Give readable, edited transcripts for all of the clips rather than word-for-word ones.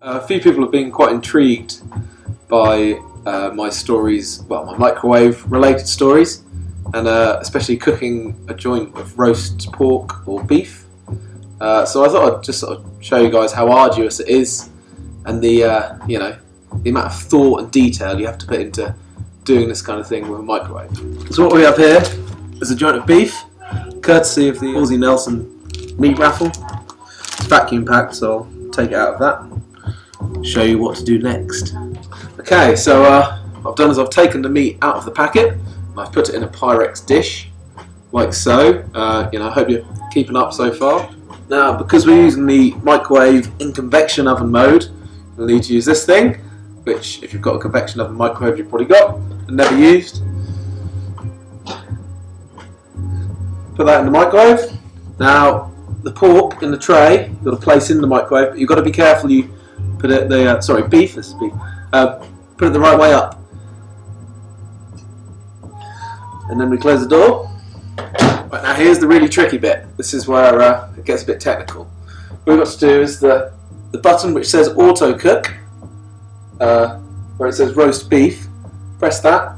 A few people have been quite intrigued by my stories, well, my microwave related stories, and especially cooking a joint of roast pork or beef. So I thought I'd just sort of show you guys how arduous it is, and the the amount of thought and detail you have to put into doing this kind of thing with a microwave. So what we have here is a joint of beef, courtesy of the Aussie Nelson meat raffle. It's vacuum packed, so I'll take it out of that. Show you what to do next. Okay, so what I've done is I've taken the meat out of the packet and I've put it in a Pyrex dish, like so. I hope you're keeping up so far. Now, because we're using the microwave in convection oven mode, you'll need to use this thing, which if you've got a convection oven microwave you've probably got and never used. Put that in the microwave. Now, the pork in the tray you've got to place in the microwave, but you've got to be careful you put it beef. This is beef. Put it the right way up, and then we close the door. Right, now here's the really tricky bit. This is where it gets a bit technical. What we've got to do is the button which says auto cook, where it says roast beef. Press that,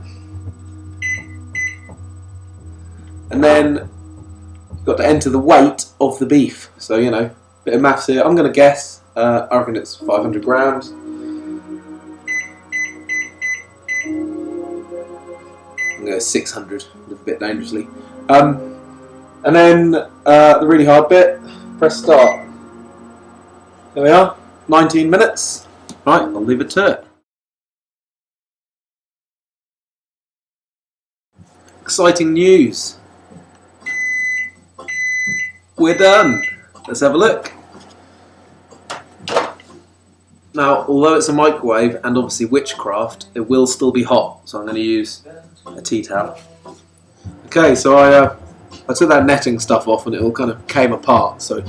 and then you've got to enter the weight of the beef. So bit of maths here. I'm going to guess. I reckon it's 500 grams. I'm going to go 600, a little bit dangerously. And then the really hard bit, press start. There we are, 19 minutes. Right, I'll leave it to it. Exciting news. We're done. Let's have a look. Now, although it's a microwave and obviously witchcraft, it will still be hot, so I'm going to use a tea towel. Okay, so I took that netting stuff off and it all kind of came apart, so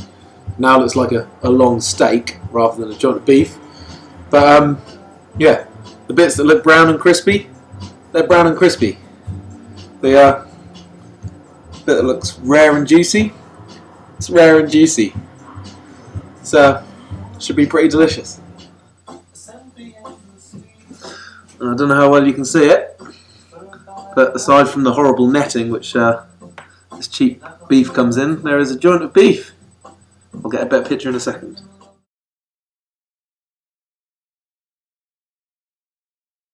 now it looks like a long steak rather than a joint of beef. But yeah, the bits that look brown and crispy, they're brown and crispy. The bit that looks rare and juicy, it's rare and juicy. So, should be pretty delicious. I don't know how well you can see it, but aside from the horrible netting which this cheap beef comes in, there is a joint of beef. I'll get a better picture in a second.